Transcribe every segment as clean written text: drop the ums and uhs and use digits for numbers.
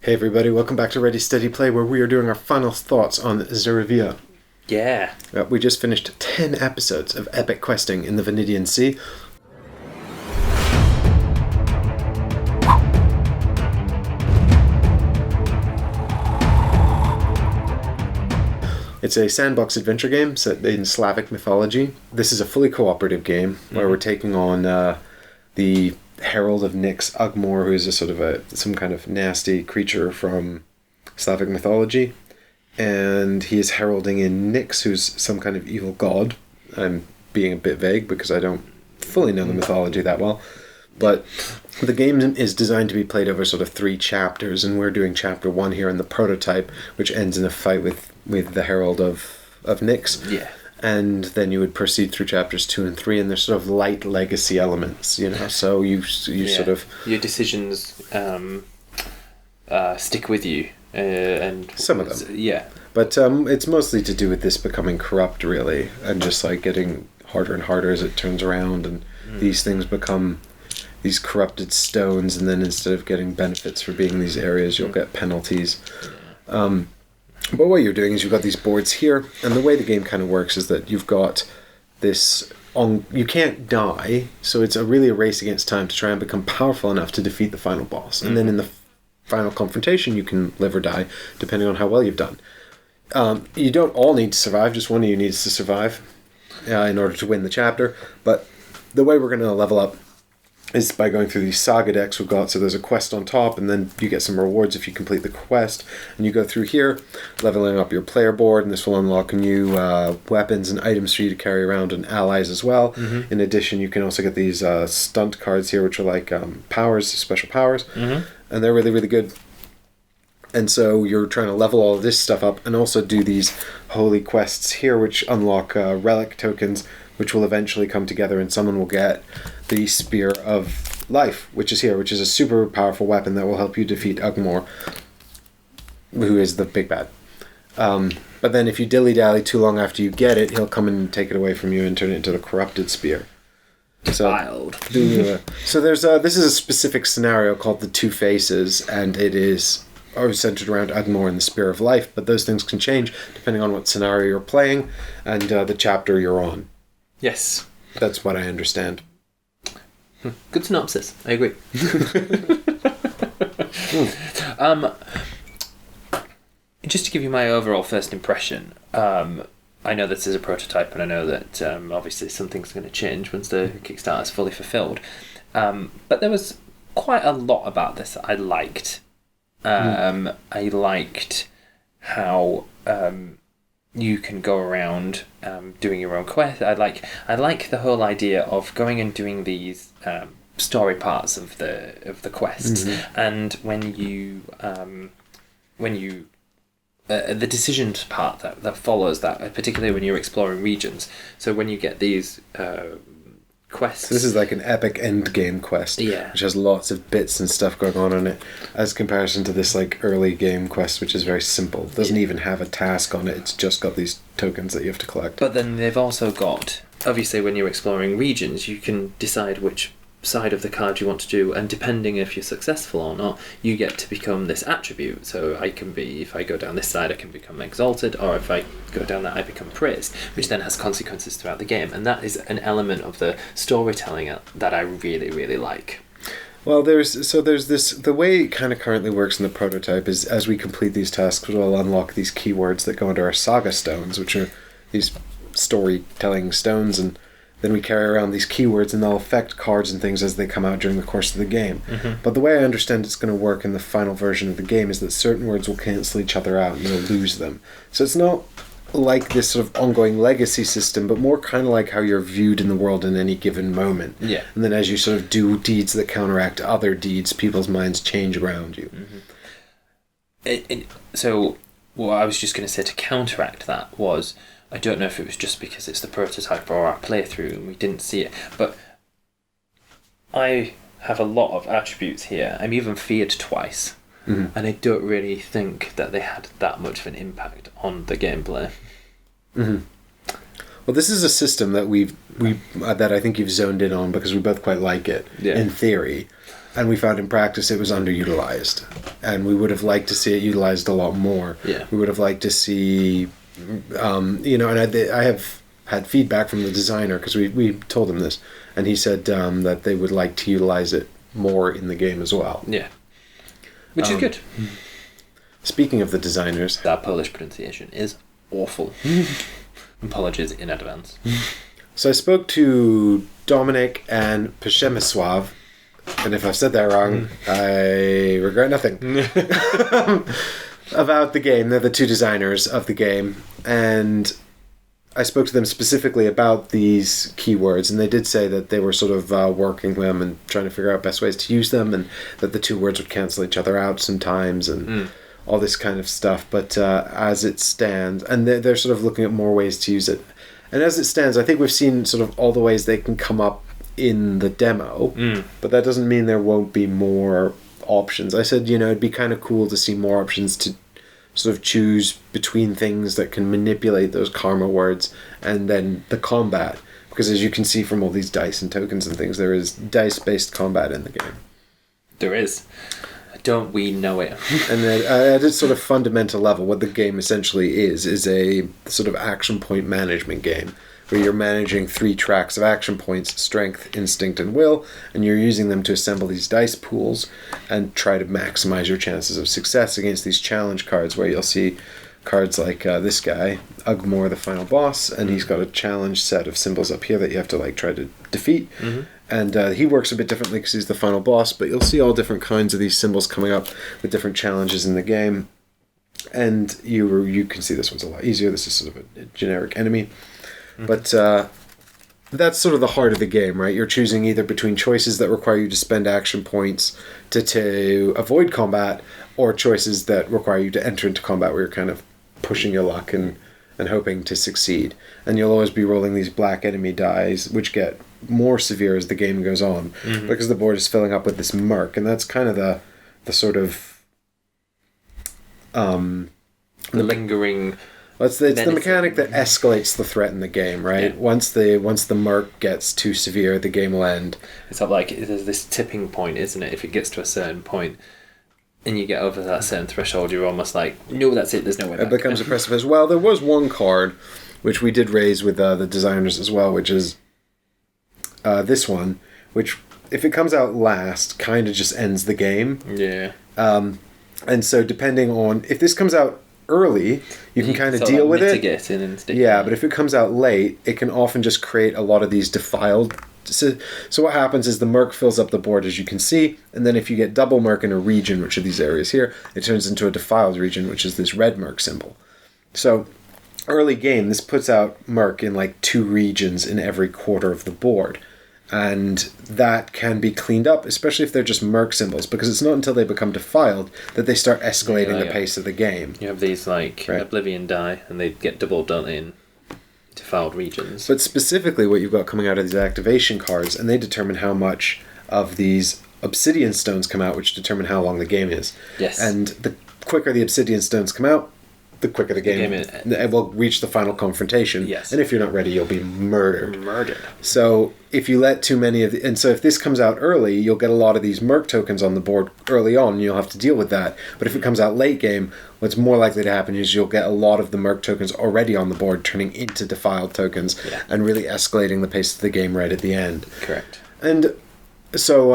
Hey everybody, welcome back to Ready Steady Play, where we are doing our final thoughts on Zerywia. Yeah. We just finished 10 episodes of epic questing in the Vanidian Sea. It's a sandbox adventure game set in Slavic mythology. This is a fully cooperative game where we're taking on the Herald of Nyx, Ugmor, who is a sort of some kind of nasty creature from Slavic mythology, and he is heralding in Nyx, who's some kind of evil god. I'm being a bit vague because I don't fully know the mythology that well, but the game is designed to be played over sort of 3 chapters, and we're doing chapter 1 here in the prototype, which ends in a fight with the Herald of Nyx. Yeah. And then you would proceed through chapters 2 and 3, and there's sort of light legacy elements, you know. So you sort of, your decisions stick with you, and some of them, yeah. But it's mostly to do with this becoming corrupt, really, and just like getting harder and harder as it turns around, and these things become these corrupted stones, and then instead of getting benefits for being in these areas, you'll get penalties. But what you're doing is you've got these boards here, and the way the game kind of works is that you've got this you can't die, so it's really a race against time to try and become powerful enough to defeat the final boss. And then in the final confrontation, you can live or die, depending on how well you've done. You don't all need to survive, just one of you needs to survive in order to win the chapter. But the way we're going to level up is by going through these Saga decks we've got. So there's a quest on top, and then you get some rewards if you complete the quest. And you go through here, leveling up your player board, and this will unlock new weapons and items for you to carry around, and allies as well. In addition, you can also get these stunt cards here, which are like powers, special powers, and they're really, really good. And so you're trying to level all of this stuff up, and also do these holy quests here, which unlock relic tokens, which will eventually come together, and someone will get the Spear of Life, which is here, which is a super powerful weapon that will help you defeat Ugmor, who is the big bad. But then if you dilly-dally too long after you get it, he'll come and take it away from you and turn it into the Corrupted Spear. Wild. So there's this is a specific scenario called the Two Faces, and it is centered around Ugmor and the Spear of Life, but those things can change depending on what scenario you're playing and the chapter you're on. Yes. That's what I understand. Good synopsis. I agree. Just to give you my overall first impression, I know this is a prototype, and I know that obviously something's going to change once the Kickstarter is fully fulfilled. But there was quite a lot about this that I liked. I liked how you can go around doing your own quest. I like the whole idea of going and doing these story parts of the quests, and when you the decisions part that follows that, particularly when you're exploring regions. So when you get these quests, so this is like an epic end game quest, which has lots of bits and stuff going on in it, as comparison to this like early game quest, which is very simple. It doesn't even have a task on it. It's just got these tokens that you have to collect. But then they've also got, obviously when you're exploring regions, you can decide which side of the card you want to do, and depending if you're successful or not, you get to become this attribute. So I can be, if I go down this side, I can become exalted, or if I go down that, I become praised, which then has consequences throughout the game. And that is an element of the storytelling that I really, really like. Well, there's this, the way it kind of currently works in the prototype is as we complete these tasks, we'll unlock these keywords that go into our Saga stones, which are these storytelling stones, and then we carry around these keywords, and they'll affect cards and things as they come out during the course of the game. But the way I understand it's going to work in the final version of the game is that certain words will cancel each other out, and you'll lose them. So it's not like this sort of ongoing legacy system, but more kind of like how you're viewed in the world in any given moment. Yeah. And then as you sort of do deeds that counteract other deeds, people's minds change around you. So what I was just going to say to counteract that was, I don't know if it was just because it's the prototype or our playthrough and we didn't see it, but I have a lot of attributes here. I'm even feared twice, and I don't really think that they had that much of an impact on the gameplay. Well, this is a system that that I think you've zoned in on because we both quite like it, in theory. And we found in practice it was underutilized. And we would have liked to see it utilized a lot more. Yeah. We would have liked to see, and I have had feedback from the designer, because we told him this, and he said that they would like to utilize it more in the game as well. Yeah. Which is good. Speaking of the designers... That Polish pronunciation is awful. Apologies in advance. So I spoke to Dominic and Przemysław, and if I've said that wrong, I regret nothing, about the game. They're the two designers of the game, and I spoke to them specifically about these keywords, and they did say that they were sort of working them and trying to figure out best ways to use them, and that the two words would cancel each other out sometimes, and all this kind of stuff. But as it stands, and they're sort of looking at more ways to use it. And as it stands, I think we've seen sort of all the ways they can come up in the demo, but that doesn't mean there won't be more options. I said, it'd be kind of cool to see more options to sort of choose between things that can manipulate those karma words, and then the combat. Because as you can see from all these dice and tokens and things, there is dice-based combat in the game. There is. Don't we know it? And then at a sort of fundamental level, what the game essentially is a sort of action point management game, where you're managing 3 tracks of action points: strength, instinct, and will, and you're using them to assemble these dice pools and try to maximize your chances of success against these challenge cards, where you'll see cards like this guy, Ugmore, the final boss, and he's got a challenge set of symbols up here that you have to try to defeat. And he works a bit differently because he's the final boss, but you'll see all different kinds of these symbols coming up with different challenges in the game. And you can see this one's a lot easier. This is sort of a generic enemy. But that's sort of the heart of the game, right? You're choosing either between choices that require you to spend action points to avoid combat, or choices that require you to enter into combat, where you're kind of pushing your luck and hoping to succeed. And you'll always be rolling these black enemy dice, which get more severe as the game goes on, because the board is filling up with this murk, and that's kind of the sort of the lingering... It's the mechanic that escalates the threat in the game, right? Yeah. Once the murk gets too severe, the game will end. It's not like there's this tipping point, isn't it? If it gets to a certain point and you get over that certain threshold, you're almost like, no, that's it, there's no way back. It becomes a precipice. Well, there was one card, which we did raise with the designers as well, which is this one, which, if it comes out last, kind of just ends the game. Yeah. And so depending on... If this comes out early, you can kind of deal with it. Yeah, but if it comes out late, it can often just create a lot of these defiled... So what happens is the murk fills up the board, as you can see, and then if you get double murk in a region, which are these areas here, it turns into a defiled region, which is this red murk symbol. So early game, this puts out murk in 2 regions in every quarter of the board. And that can be cleaned up, especially if they're just murk symbols, because it's not until they become defiled that they start escalating the pace of the game. You have these Oblivion die, and they get doubled done in defiled regions. But specifically what you've got coming out of these activation cards, and they determine how much of these obsidian stones come out, which determine how long the game is. Yes. And the quicker the obsidian stones come out, the quicker the game will reach the final confrontation. Yes. And if you're not ready, you'll be murdered. So if you let too many of and so if this comes out early, you'll get a lot of these murk tokens on the board early on, and you'll have to deal with that. But if it comes out late game, what's more likely to happen is you'll get a lot of the murk tokens already on the board turning into defiled tokens, and really escalating the pace of the game right at the end. Correct. And so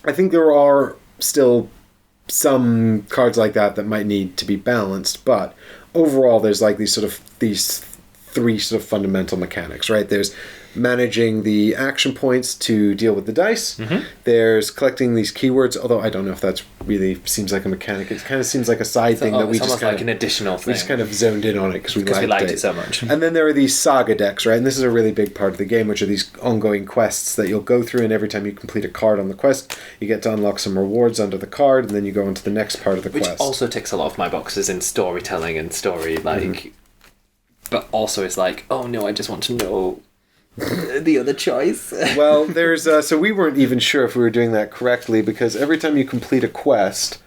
I think there are still some cards like that might need to be balanced, but overall there's these 3 sort of fundamental mechanics, right? There's managing the action points to deal with the dice. There's collecting these keywords, although I don't know if that's really seems like a mechanic. It kind of seems like a side thing that we just kind of... an additional thing. We just kind of zoned in on it because we liked it so much. And then there are these Saga decks, right? And this is a really big part of the game, which are these ongoing quests that you'll go through, and every time you complete a card on the quest, you get to unlock some rewards under the card, and then you go into the next part of the quest. Which also ticks a lot of my boxes in storytelling and story, but also it's oh no, I just want to know the other choice. Well, there's so we weren't even sure if we were doing that correctly, because every time you complete a quest,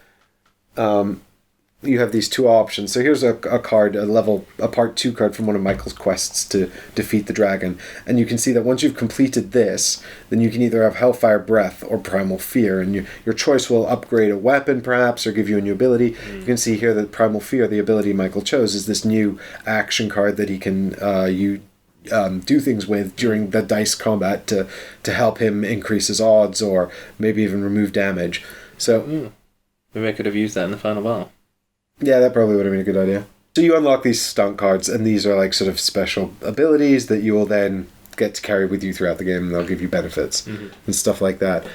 you have these two options. So here's a card, a part 2 card from one of Michael's quests to defeat the dragon. And you can see that once you've completed this, then you can either have Hellfire Breath or Primal Fear. And your choice will upgrade a weapon, perhaps, or give you a new ability. You can see here that Primal Fear, the ability Michael chose, is this new action card that he can do things with during the dice combat to help him increase his odds or maybe even remove damage. So maybe I could have used that in the final battle. Yeah, that probably would have been a good idea. So you unlock these stunt cards, and these are like sort of special abilities that you will then get to carry with you throughout the game, and they'll give you benefits and stuff like that.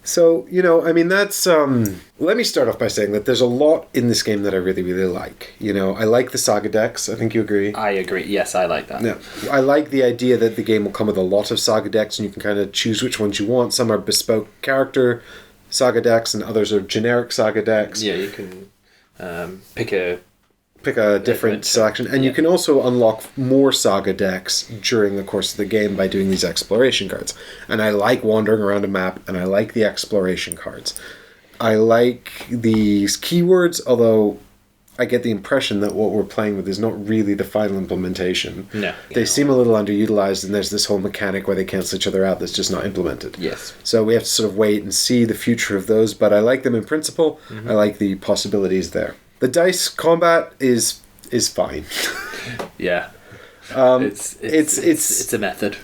So, I mean, that's... let me start off by saying that there's a lot in this game that I really, really like. I like the Saga decks. I think you agree. I agree. Yes, I like that. Yeah. I like the idea that the game will come with a lot of Saga decks, and you can kind of choose which ones you want. Some are bespoke character Saga decks, and others are generic Saga decks. Yeah, you can... pick a different selection, and you can also unlock more Saga decks during the course of the game by doing these exploration cards. And I like wandering around a map, and I like the exploration cards. I like these keywords, although I get the impression that what we're playing with is not really the final implementation. No. They seem a little underutilized, and there's this whole mechanic where they cancel each other out that's just not implemented. Yes. So we have to sort of wait and see the future of those, but I like them in principle. I like the possibilities there. The dice combat is fine. Yeah. It's a method.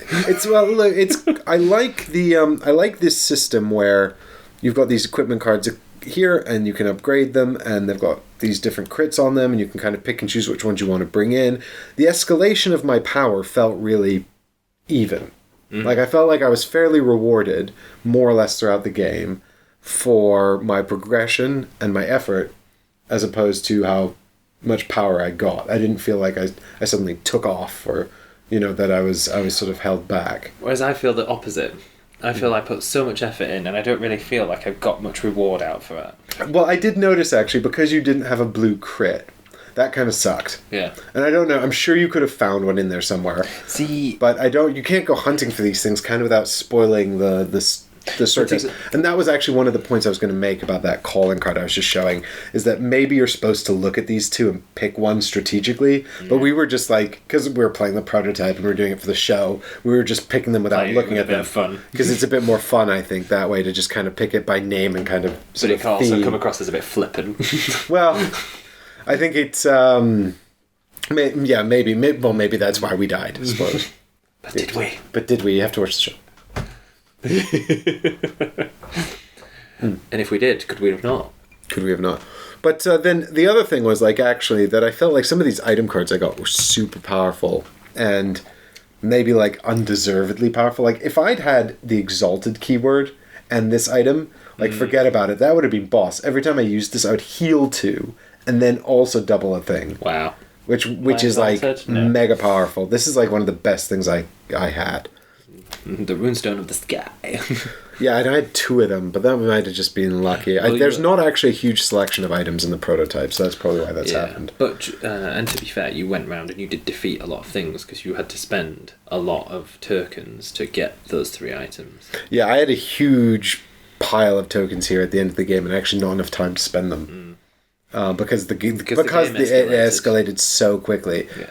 I like this system where you've got these equipment cards here, and you can upgrade them, and they've got these different crits on them, and you can kind of pick and choose which ones you want to bring in. The escalation of my power felt really even. Like, I felt like I was fairly rewarded, more or less throughout the game, for my progression and my effort, as opposed to how much power I got. I didn't feel like I suddenly took off, or that I was sort of held back. Whereas I feel the opposite. I feel I put so much effort in, and I don't really feel like I've got much reward out for it. Well, I did notice, actually, because you didn't have a blue crit, that kind of sucked. Yeah. And I don't know, I'm sure you could have found one in there somewhere. See... But you can't go hunting for these things kind of without spoiling the circus. And that was actually one of the points I was going to make about that calling card I was just showing, is that maybe you're supposed to look at these two and pick one strategically, but we were just like, because we were playing the prototype and we were doing it for the show, we were just picking them without looking at them. Fun. Because it's a bit more fun, I think, that way, to just kind of pick it by name and kind of But it can also come across as a bit flippant. Well, I think it's, maybe that's why we died, I suppose. But did we? You have to watch the show. And if we did, could we have not? Could we have not? But then the other thing was, like, actually, that I felt like some of these item cards I got were super powerful, and maybe, like, undeservedly powerful. Like, if I'd had the Exalted keyword and this item, like, forget about it. That would have been boss. Every time I used this, I would heal 2, and then also double a thing. Wow. Which is, like, mega powerful. This is, like, one of the best things I had. The runestone of the sky. Yeah, and I had 2 of them, but that might have just been lucky. There's not actually a huge selection of items in the prototype, so that's probably why that's happened. But, and to be fair, you went round and you did defeat a lot of things, because you had to spend a lot of tokens to get those 3 items. Yeah, I had a huge pile of tokens here at the end of the game, and actually not enough time to spend them. Because it escalated so quickly. Yeah.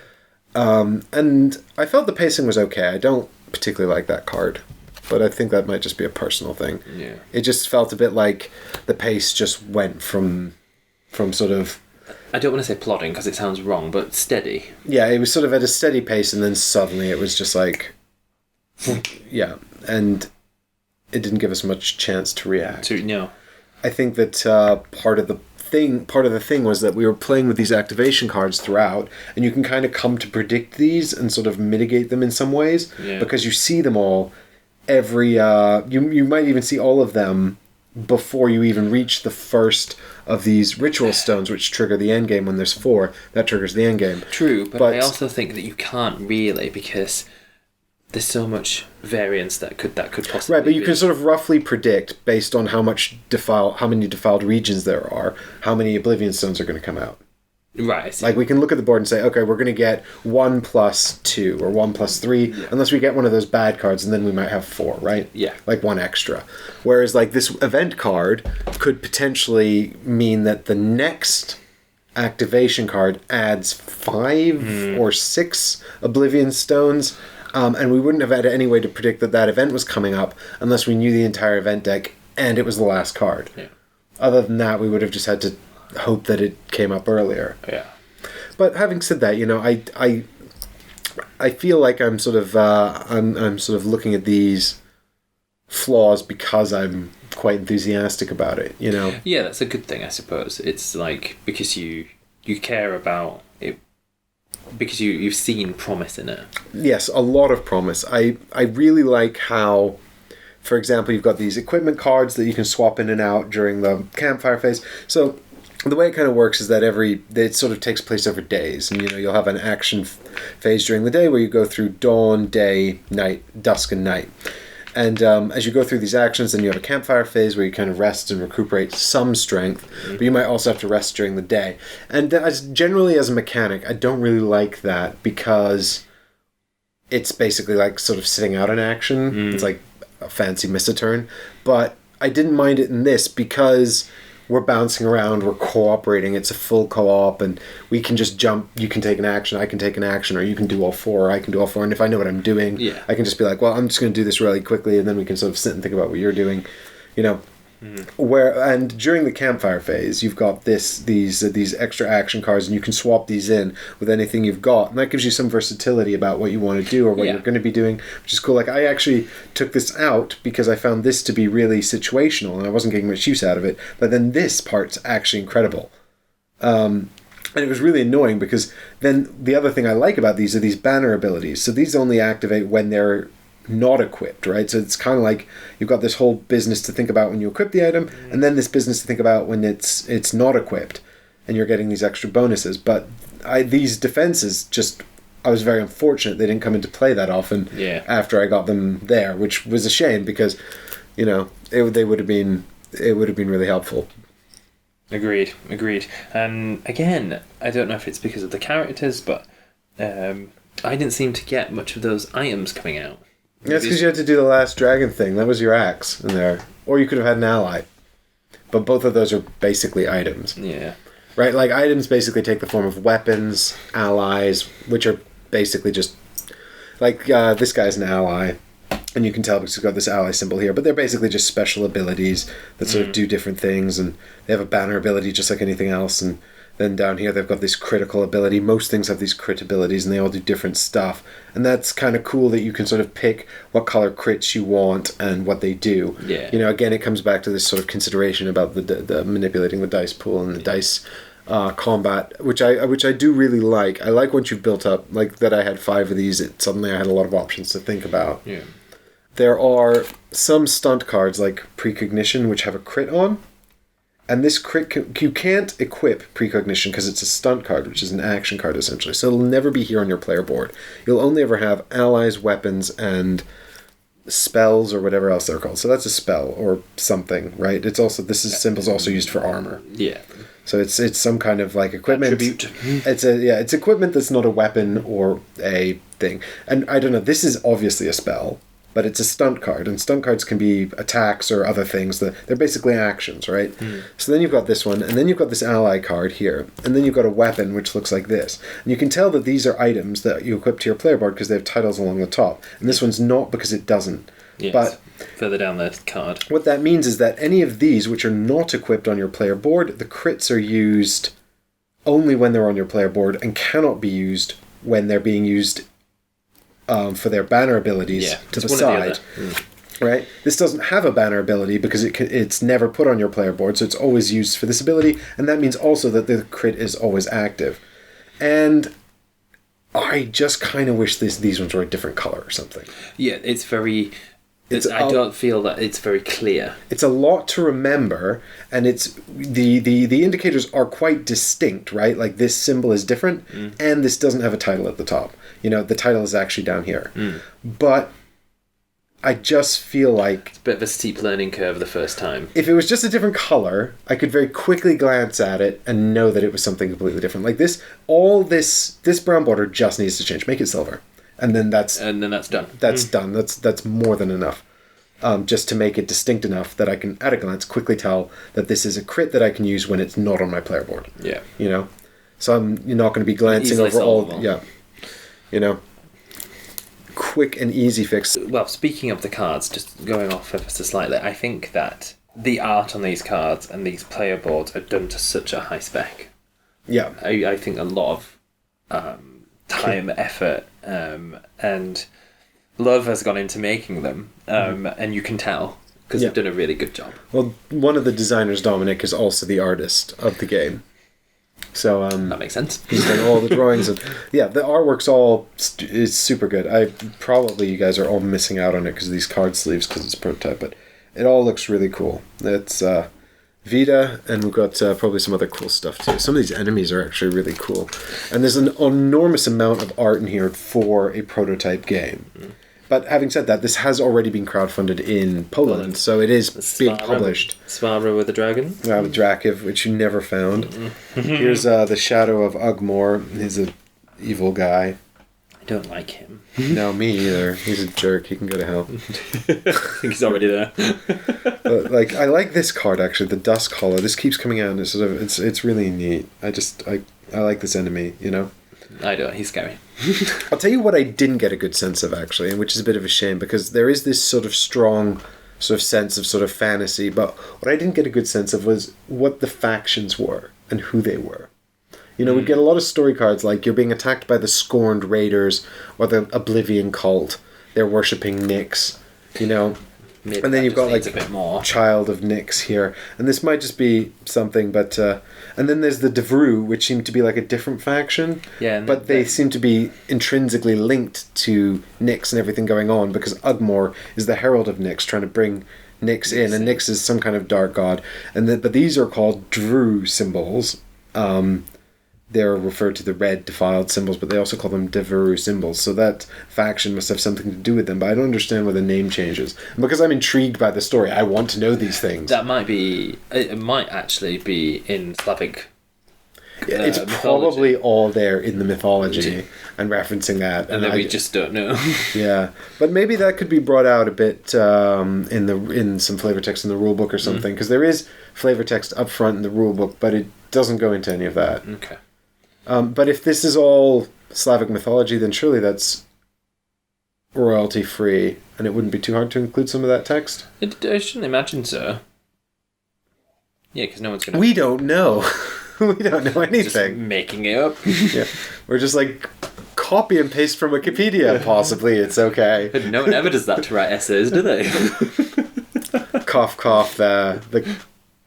And I felt the pacing was okay. I don't particularly like that card, but I think that might just be a personal thing. Yeah. It just felt a bit like the pace just went from sort of... I don't want to say plodding because it sounds wrong, but steady. Yeah, it was sort of at a steady pace, and then suddenly it was just like... yeah, and it didn't give us much chance to react. No. I think that part of the thing was that we were playing with these activation cards throughout, and you can kind of come to predict these and sort of mitigate them in some ways, because you see them all every you might even see all of them before you even reach the first of these ritual stones, which trigger the end game. When there's 4, that triggers the end game. True, but I also think that you can't really, because there's so much variance that could possibly right, but you be. can sort of roughly predict based on how many defiled regions there are, how many Oblivion Stones are going to come out. Right, I see. Like, we can look at the board and say, okay, we're going to get 1 + 2 or 1 + 3, unless we get one of those bad cards, and then we might have 4, right? Yeah. Like 1 extra. Whereas, like, this event card could potentially mean that the next activation card adds 5 or 6 Oblivion Stones, and we wouldn't have had any way to predict that event was coming up unless we knew the entire event deck and it was the last card. Yeah. Other than that, we would have just had to hope that it came up earlier. Yeah. But having said that, I feel like I'm sort of I'm sort of looking at these flaws because I'm quite enthusiastic about it. Yeah, that's a good thing, I suppose. It's like because you care about it because you've seen promise in it. Yes, a lot of promise. I really like how, for example, you've got these equipment cards that you can swap in and out during the campfire phase. So the way it kind of works is that it sort of takes place over days, and you'll have an action phase during the day where you go through dawn, day, night, dusk, and night. And as you go through these actions, then you have a campfire phase where you kind of rest and recuperate some strength, but you might also have to rest during the day. And generally as a mechanic, I don't really like that because it's basically like sort of sitting out an action. It's like a fancy miss a turn. But I didn't mind it in this because we're bouncing around, we're cooperating, it's a full co-op, and we can just jump, you can take an action, I can take an action, or you can do all 4, or I can do all 4, and if I know what I'm doing, I can just be like, well, I'm just going to do this really quickly, and then we can sort of sit and think about what you're doing, And during the campfire phase, you've got these extra action cards, and you can swap these in with anything you've got, and that gives you some versatility about what you want to do or what you're going to be doing, which is cool. Like, I actually took this out because I found this to be really situational, and I wasn't getting much use out of it. But then this part's actually incredible, and it was really annoying because then the other thing I like about these are these banner abilities. So these only activate when they're not equipped, right? So it's kind of like you've got this whole business to think about when you equip the item, and then this business to think about when it's not equipped, and you're getting these extra bonuses. But these defenses I was very unfortunate they didn't come into play that often after I got them there, which was a shame because they would have been really helpful. Agreed. And again, I don't know if it's because of the characters, but I didn't seem to get much of those items coming out. That's because you had to do the last dragon thing. That was your axe in there. Or you could have had an ally. But both of those are basically items. Yeah. Right? Like, items basically take the form of weapons, allies, which are basically just... Like, this guy's an ally. And you can tell because he's got this ally symbol here. But they're basically just special abilities that sort of do different things. And they have a banner ability just like anything else. And then down here they've got this critical ability. Most things have these crit abilities and they all do different stuff. And that's kind of cool that you can sort of pick what color crits you want and what they do. Yeah. Again, it comes back to this sort of consideration about the manipulating the dice pool and the dice combat, which I do really like. I like once you've built up, like that I had 5 of these, suddenly I had a lot of options to think about. Yeah. There are some stunt cards like Precognition which have a crit on. And this crit, you can't equip Precognition because it's a stunt card, which is an action card essentially. So it'll never be here on your player board. You'll only ever have allies, weapons, and spells or whatever else they're called. So that's a spell or something, right? It's also symbol's also used for armor. Yeah. So it's some kind of like equipment. Attribute. It's equipment that's not a weapon or a thing. And I don't know. This is obviously a spell. But it's a stunt card, and stunt cards can be attacks or other things. They're basically actions, right? So then you've got this one, and then you've got this ally card here, and then you've got a weapon which looks like this. And you can tell that these are items that you equip to your player board because they have titles along the top. And this one's not because it doesn't. Yes. But further down the card. What that means is that any of these which are not equipped on your player board, the crits are used only when they're on your player board and cannot be used when they're being used for their banner abilities to the side, right? This doesn't have a banner ability because it's never put on your player board, so it's always used for this ability, and that means also that the crit is always active. And I just kind of wish these ones were a different color or something. Yeah, it's very... I don't feel that it's very clear. It's a lot to remember, and it's the indicators are quite distinct, right? Like this symbol is different, and this doesn't have a title at the top. The title is actually down here. But I just feel like... It's a bit of a steep learning curve the first time. If it was just a different color, I could very quickly glance at it and know that it was something completely different. Like this brown border just needs to change. Make it silver. And then that's done. That's done. That's more than enough. Just to make it distinct enough that I can, at a glance, quickly tell that this is a crit that I can use when it's not on my player board. Yeah. So you're not going to be glancing Easily over all. solvable. Yeah, you know, quick and easy fix. Well, speaking of the cards, just going off ever so slightly, I think that the art on these cards and these player boards are done to such a high spec. Yeah, I think a lot of time, effort, and love has gone into making them, and you can tell because they've done a really good job. Well, one of the designers, Dominic, is also the artist of the game. So That makes sense. he's done all the drawings and the artwork's all is super good. You guys are all missing out on it because of these card sleeves because it's a prototype, but it all looks really cool. It's Vita, and we've got probably some other cool stuff too. Some of these enemies are actually really cool, and there's an enormous amount of art in here for a prototype game. But having said that, this has already been crowdfunded in Poland, so it is being published. Svara with a dragon. With Drakiv, which you never found. Here's the Shadow of Ugmore. He's an evil guy. I don't like him. No, me either. He's a jerk. He can go to hell. I think he's already there. But, I like this card actually, the Dusk Hollow. This keeps coming out, and it's really neat. I like this enemy, you know. I don't. He's scary. I'll tell you what I didn't get a good sense of actually, and which is a bit of a shame because there is this sort of strong sort of sense of sort of fantasy, but what I didn't get a good sense of was what the factions were and who they were. You know, we'd get a lot of story cards like you're being attacked by the Scorned Raiders or the Oblivion Cult. They're worshipping Nyx, you know. Maybe and then you've got a bit more. Child of Nyx here. And this might just be something, but... and then there's the Devru, which seem to be like a different faction. Yeah. But they seem to be intrinsically linked to Nyx and everything going on because Ugmore is the herald of Nyx trying to bring Nyx in. And Nyx is some kind of dark god. But these are called Dru symbols. They're referred to the red defiled symbols, but they also call them Devru symbols. So that faction must have something to do with them, but I don't understand why the name changes. And because I'm intrigued by the story, I want to know these things. It might actually be in Slavic. It's probably all there in the mythology and referencing that, and then we just don't know. Yeah, but maybe that could be brought out a bit in some flavor text in the rulebook or something, because there is flavor text up front in the rulebook, but it doesn't go into any of that. Okay. But if this is all Slavic mythology, then surely that's royalty free, and it wouldn't be too hard to include some of that text. I shouldn't imagine so. Yeah, because no one's going to... We don't know. We don't know anything. Just making it up. Yeah, we're just copy and paste from Wikipedia. Possibly it's okay. No one ever does that to write essays, do they? Cough, cough. The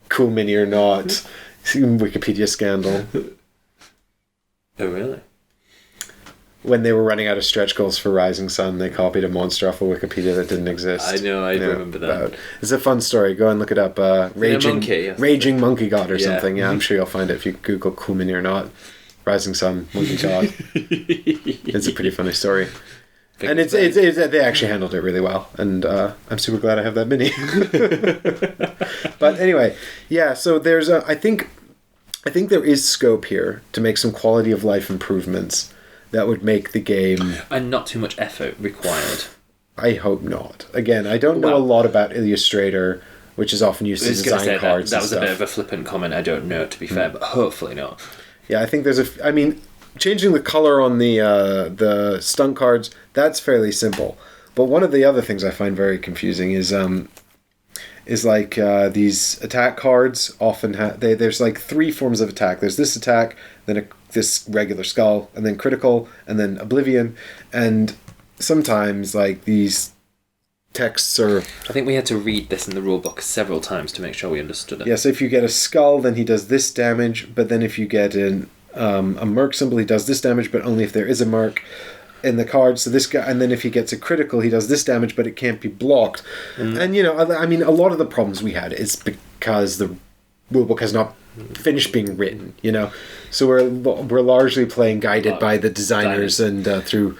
cool mini or not Wikipedia scandal. Oh, really? When they were running out of stretch goals for Rising Sun, they copied a monster off of Wikipedia that didn't exist. I know, I remember that. It's a fun story. Go and look it up. Raging Monkey God or something. Yeah, I'm sure you'll find it if you Google Cool Mini or not. Rising Sun, Monkey God. It's a pretty funny story. And it's they actually handled it really well, and I'm super glad I have that mini. But anyway, yeah. So there's I think there is scope here to make some quality of life improvements that would make the game... And not too much effort required. I hope not. Again, I don't know a lot about Illustrator, which is often used to design cards. That was a bit of a flippant comment. I don't know, to be fair, but hopefully not. Yeah, I think there's changing the color on the stunt cards, that's fairly simple. But one of the other things I find very confusing is these attack cards often have... There's three forms of attack. There's this attack, then this regular skull, and then critical, and then oblivion. And sometimes these texts are... I think we had to read this in the rulebook several times to make sure we understood it. Yeah, so if you get a skull, then he does this damage, but then if you get a merc symbol, he does this damage, but only if there is a merc in the card. So this guy, and then if he gets a critical, he does this damage, but it can't be blocked. And a lot of the problems we had is because the rulebook has not finished being written. So we're largely playing guided by the designers and through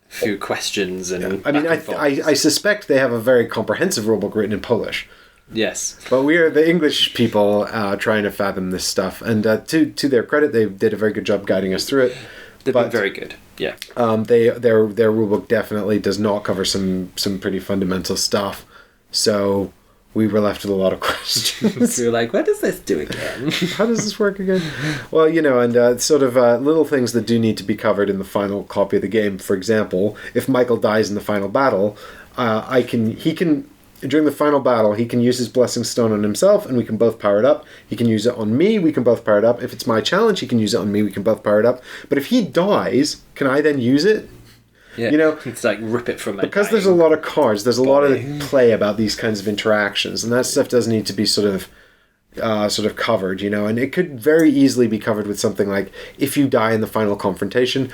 a few questions and. Yeah. I suspect they have a very comprehensive rulebook written in Polish. Yes, but we are the English people trying to fathom this stuff, and to their credit, they did a very good job guiding us through it. They've been very good. Yeah. Their rulebook definitely does not cover some pretty fundamental stuff. So we were left with a lot of questions. We were like, what does this do again? How does this work again? Well, and sort of little things that do need to be covered in the final copy of the game. For example, if Michael dies in the final battle, he can during the final battle, he can use his blessing stone on himself, and we can both power it up. He can use it on me, we can both power it up. If it's my challenge, he can use it on me, we can both power it up. But if he dies, can I then use it? Yeah, it's like rip it from my because there's a lot of cards, there's a lot of play about these kinds of interactions, and that stuff does need to be sort of covered, and it could very easily be covered with something like, if you die in the final confrontation,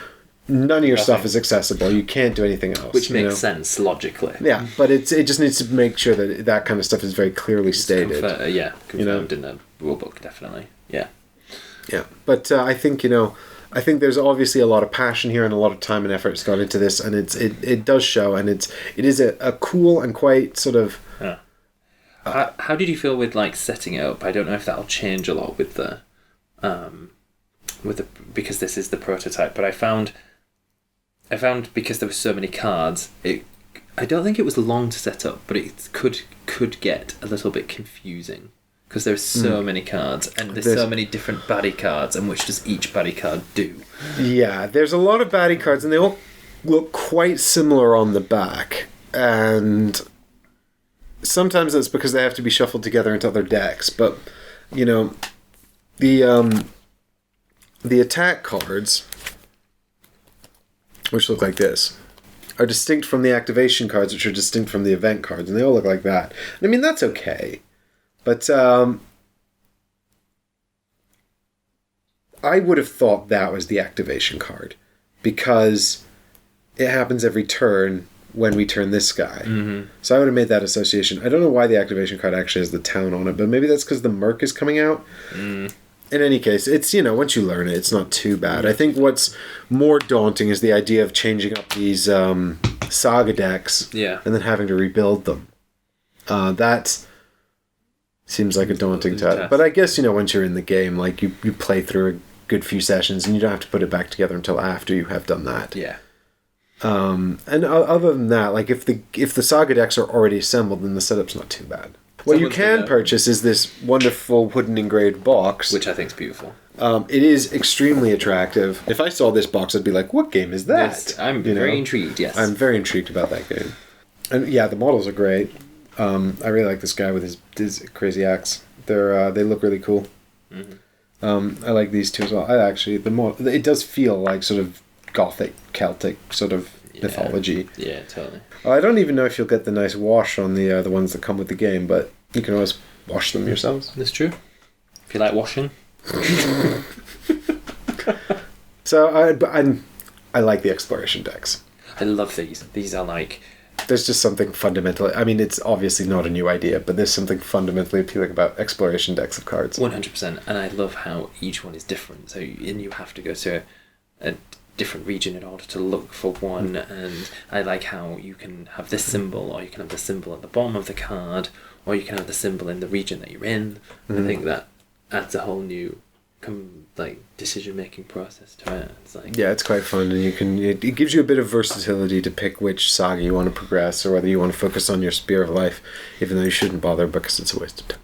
none of your stuff is accessible, you can't do anything else. Which makes sense logically. Yeah, but it just needs to make sure that kind of stuff is very clearly stated. Confirmed in the rulebook, definitely. Yeah. Yeah, but I think there's obviously a lot of passion here and a lot of time and effort has gone into this, and it does show, and it is a cool and quite sort of. Yeah. How did you feel with setting it up? I don't know if that'll change a lot with the because this is the prototype, but I found because there were so many cards, I don't think it was long to set up, but it could get a little bit confusing. Because there's so many cards, and there's so many different baddie cards, and which does each baddie card do? Yeah, there's a lot of baddie cards, and they all look quite similar on the back. And sometimes that's because they have to be shuffled together into other decks. But, the attack cards, which look like this, are distinct from the activation cards, which are distinct from the event cards, and they all look like that. And, I mean, that's okay. But I would have thought that was the activation card, because it happens every turn when we turn this guy. Mm-hmm. So I would have made that association. I don't know why the activation card actually has the town on it, but maybe that's because the Merc is coming out. In any case, it's, once you learn it, it's not too bad. I think what's more daunting is the idea of changing up these Saga decks and then having to rebuild them. That seems like a daunting task. But I guess, once you're in the game, you play through a good few sessions, and you don't have to put it back together until after you have done that. Yeah. And other than that, if the Saga decks are already assembled, then the setup's not too bad. What you can purchase is this wonderful wooden engraved box, which I think is beautiful. It is extremely attractive. If I saw this box, I'd be like, what game is that? I'm very intrigued, yes. I'm very intrigued about that game. And yeah, the models are great. I really like this guy with his crazy axe. They look really cool. Mm-hmm. I like these two as well. It does feel like sort of Gothic, Celtic sort of mythology. Yeah, totally. I don't even know if you'll get the nice wash on the ones that come with the game, but you can always wash them yourselves. That's true. If you like washing. So I like the exploration decks. I love these. These are there's just something fundamentally... I mean, it's obviously not a new idea, but there's something fundamentally appealing about exploration decks of cards. 100%. And I love how each one is different. And you have to go to a different region in order to look for one. And I like how you can have this symbol, or you can have the symbol at the bottom of the card, or you can have the symbol in the region that you're in. I think that adds a whole new decision-making process to it. It's quite fun, and it gives you a bit of versatility to pick which saga you want to progress, or whether you want to focus on your spear of life, even though you shouldn't bother because it's a waste of time.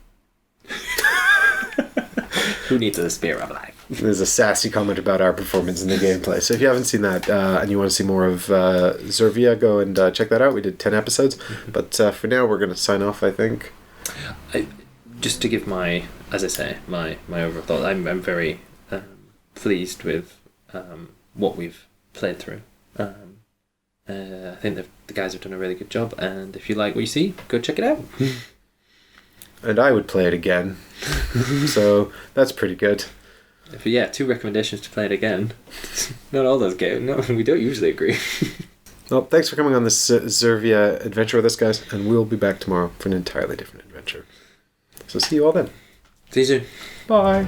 Who needs a spear of life? There's a sassy comment about our performance in the gameplay. So if you haven't seen that and you want to see more of Zerywia, go and check that out. We did 10 episodes, but for now we're going to sign off, I think. Just to give my overall thought, I'm very pleased with what we've played through. I think the guys have done a really good job, and if you like what you see, go check it out. And I would play it again, so that's pretty good. 2 recommendations to play it again. Not all those games. No, we don't usually agree. Well, thanks for coming on this Zerywia adventure with us, guys, and we'll be back tomorrow for an entirely different adventure. So see you all then. See you soon. Bye.